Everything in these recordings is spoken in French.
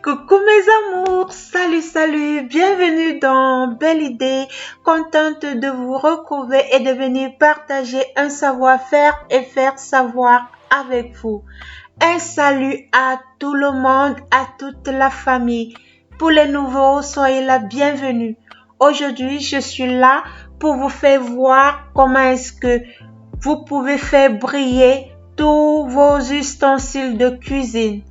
Coucou mes amours, salut, bienvenue dans Belle Idée, contente de vous retrouver et de venir partager un savoir-faire et faire savoir avec vous. Un salut à tout le monde, à toute la famille. Pour les nouveaux, soyez la bienvenue. Aujourd'hui, je suis là pour vous faire voir comment est-ce que vous pouvez faire briller tous vos ustensiles de cuisine.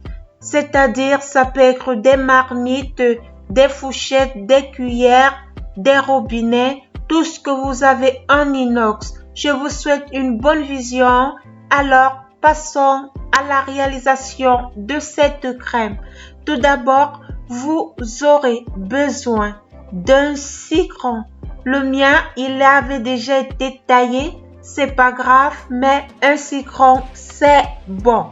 C'est-à-dire, ça peut être des marmites, des fourchettes, des cuillères, des robinets, tout ce que vous avez en inox. Je vous souhaite une bonne vision. Alors, passons à la réalisation de cette crème. Tout d'abord, vous aurez besoin d'un citron. Le mien, il avait déjà été taillé. C'est pas grave, mais un citron, c'est bon.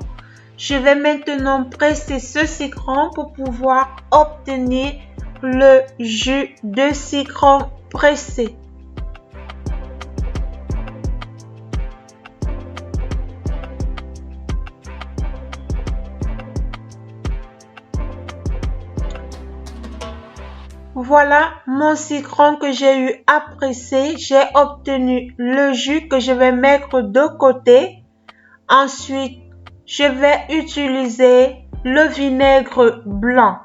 Je vais maintenant presser ce citron pour pouvoir obtenir le jus de citron pressé. Voilà mon citron que j'ai eu à presser. J'ai obtenu le jus que je vais mettre de côté. Ensuite, je vais utiliser le vinaigre blanc.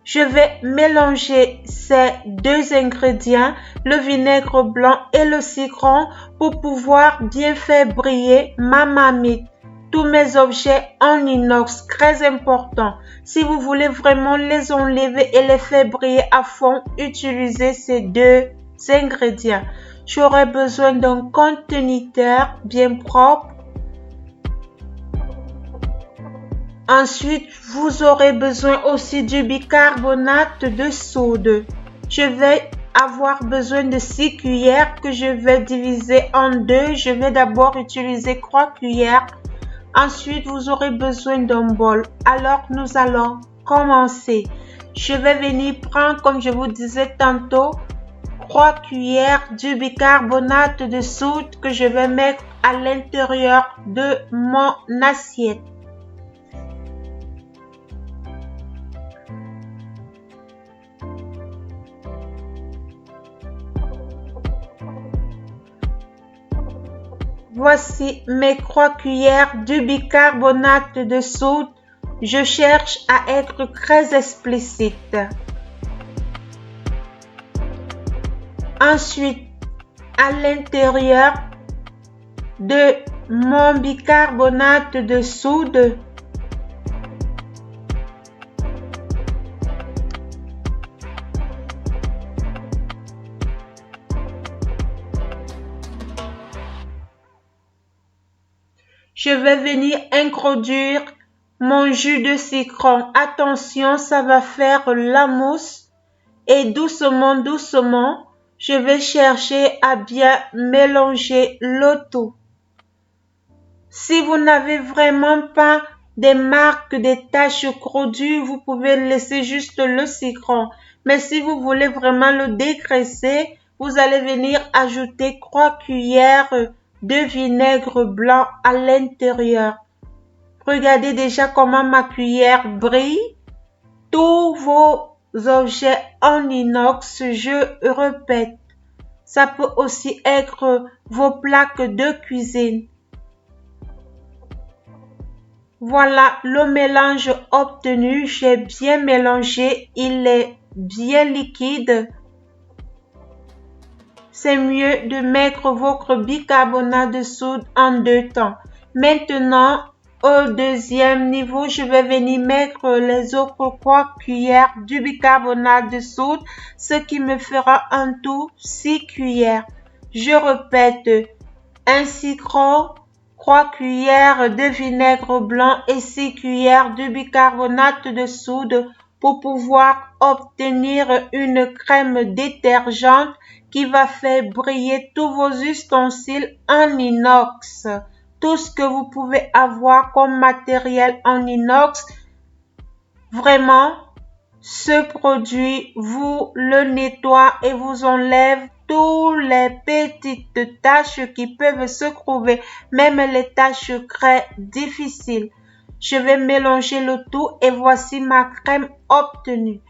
Je vais mélanger ces deux ingrédients, le vinaigre blanc et le citron, pour pouvoir bien faire briller ma marmite. Tous mes objets en inox, très important. Si vous voulez vraiment les enlever et les faire briller à fond, utilisez ces deux ingrédients. J'aurai besoin d'un conteneur bien propre. Ensuite, vous aurez besoin aussi du bicarbonate de soude. Je vais avoir besoin de 6 cuillères que je vais diviser en deux. Je vais d'abord utiliser 3 cuillères. Ensuite, vous aurez besoin d'un bol. Alors, nous allons commencer. Je vais venir prendre, comme je vous disais tantôt, 3 cuillères du bicarbonate de soude que je vais mettre à l'intérieur de mon assiette. Voici mes 3 cuillères du bicarbonate de soude. Je cherche à être très explicite. Ensuite, à l'intérieur de mon bicarbonate de soude, je vais venir introduire mon jus de citron. Attention, ça va faire la mousse. Et doucement, je vais chercher à bien mélanger le tout. Si vous n'avez vraiment pas des marques, des taches produits, vous pouvez laisser juste le citron. Mais si vous voulez vraiment le dégraisser, vous allez venir ajouter 3 cuillères de vinaigre blanc à l'intérieur. Regardez déjà comment ma cuillère brille. Tous vos objets en inox, je répète, ça peut aussi être vos plaques de cuisine. Voilà le mélange obtenu. J'ai bien mélangé. Il est bien liquide. C'est mieux de mettre votre bicarbonate de soude en deux temps. Maintenant, au deuxième niveau, je vais venir mettre les autres 3 cuillères du bicarbonate de soude, ce qui me fera en tout 6 cuillères. Je répète, un citron, 3 cuillères de vinaigre blanc et 6 cuillères de bicarbonate de soude pour pouvoir obtenir une crème détergente qui va faire briller tous vos ustensiles en inox. Tout ce que vous pouvez avoir comme matériel en inox, vraiment, ce produit vous le nettoie et vous enlève toutes les petites taches qui peuvent se trouver, même les taches très difficiles. Je vais mélanger le tout et voici ma crème obtenue.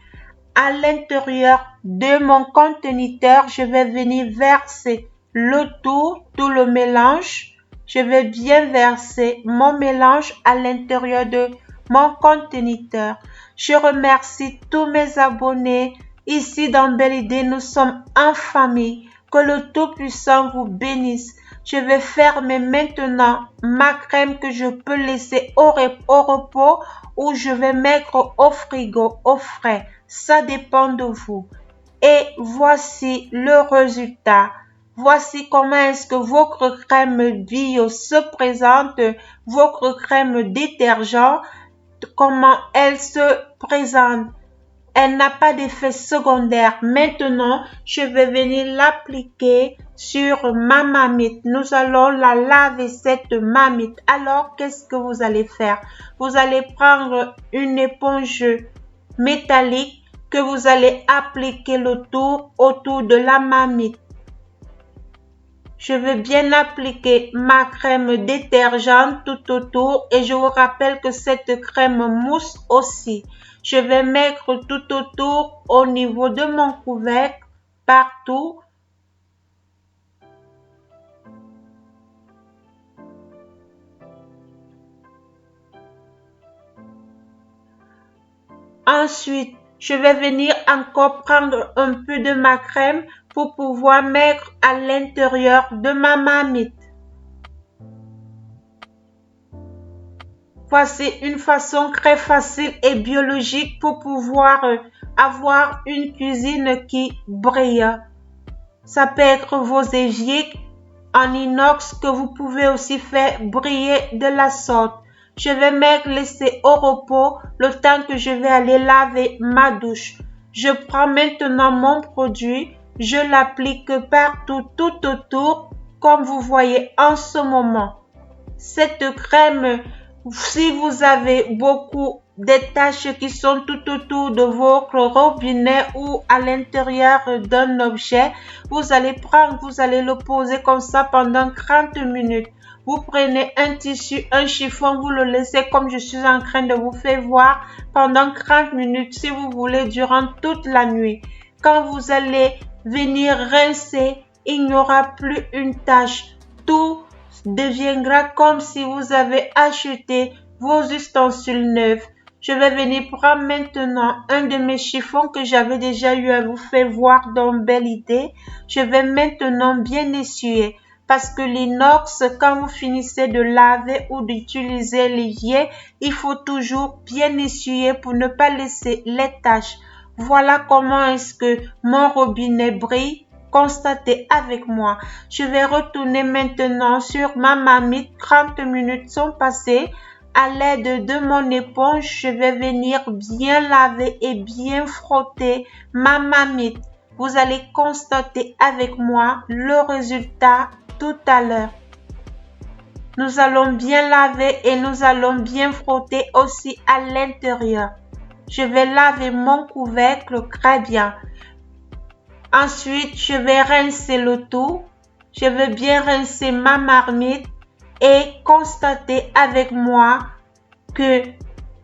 À l'intérieur de mon conteneur, je vais venir verser tout le mélange. Je vais bien verser mon mélange à l'intérieur de mon conteneur. Je remercie tous mes abonnés. Ici dans Belle Idée, nous sommes en famille. Que le Tout-Puissant vous bénisse. Je vais fermer maintenant ma crème que je peux laisser au repos ou je vais mettre au frigo, au frais. Ça dépend de vous. Et voici le résultat. Voici comment est-ce que votre crème bio se présente, votre crème détergent, comment elle se présente. Elle n'a pas d'effet secondaire. Maintenant, je vais venir l'appliquer sur ma marmite. Nous allons la laver cette marmite. Alors, qu'est-ce que vous allez faire? Vous allez prendre une éponge métallique que vous allez appliquer le tour autour de la marmite. Je vais bien appliquer ma crème détergente tout autour et je vous rappelle que cette crème mousse aussi. Je vais mettre tout autour au niveau de mon couvercle, partout. Ensuite, je vais venir encore prendre un peu de ma crème pour pouvoir mettre à l'intérieur de ma marmite. Voici une façon très facile et biologique pour pouvoir avoir une cuisine qui brille. Ça peut être vos éviers en inox que vous pouvez aussi faire briller de la sorte. Je vais me laisser au repos le temps que je vais aller laver ma douche. Je prends maintenant mon produit, je l'applique partout, tout autour, comme vous voyez en ce moment. Cette crème, si vous avez beaucoup de taches qui sont tout autour de votre robinet ou à l'intérieur d'un objet, vous allez le poser comme ça pendant 30 minutes. Vous prenez un tissu, un chiffon, vous le laissez comme je suis en train de vous faire voir pendant 30 minutes si vous voulez durant toute la nuit. Quand vous allez venir rincer, il n'y aura plus une tache. Tout deviendra comme si vous avez acheté vos ustensiles neufs. Je vais venir prendre maintenant un de mes chiffons que j'avais déjà eu à vous faire voir dans Belle Idée. Je vais maintenant bien essuyer parce que l'inox, quand vous finissez de laver ou d'utiliser l'évier, il faut toujours bien essuyer pour ne pas laisser les taches. Voilà comment est-ce que mon robinet brille. Constatez avec moi. Je vais retourner maintenant sur ma marmite. 30 minutes sont passées. À l'aide de mon éponge, je vais venir bien laver et bien frotter ma marmite. Vous allez constater avec moi le résultat tout à l'heure. Nous allons bien laver et nous allons bien frotter aussi à l'intérieur. Je vais laver mon couvercle très bien. Ensuite, je vais rincer le tout. Je vais bien rincer ma marmite et constater avec moi que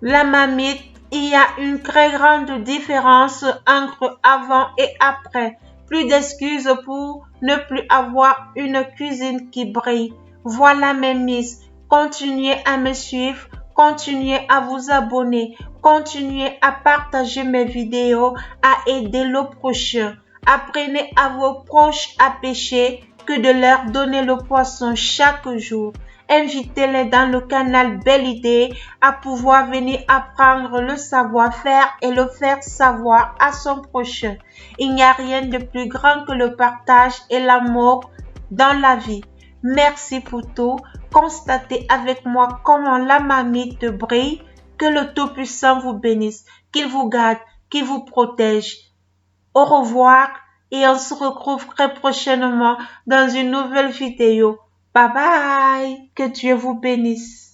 la marmite, il y a une très grande différence entre avant et après. Plus d'excuses pour ne plus avoir une cuisine qui brille. Voilà mes miss. Continuez à me suivre. Continuez à vous abonner. Continuez à partager mes vidéos, à aider le prochain. Apprenez à vos proches à pêcher que de leur donner le poisson chaque jour. Invitez-les dans le canal Belle Idée à pouvoir venir apprendre le savoir-faire et le faire savoir à son prochain. Il n'y a rien de plus grand que le partage et l'amour dans la vie. Merci pour tout. Constatez avec moi comment la marmite brille. Que le Tout-Puissant vous bénisse, qu'il vous garde, qu'il vous protège. Au revoir et on se retrouve très prochainement dans une nouvelle vidéo. Bye bye. Que Dieu vous bénisse.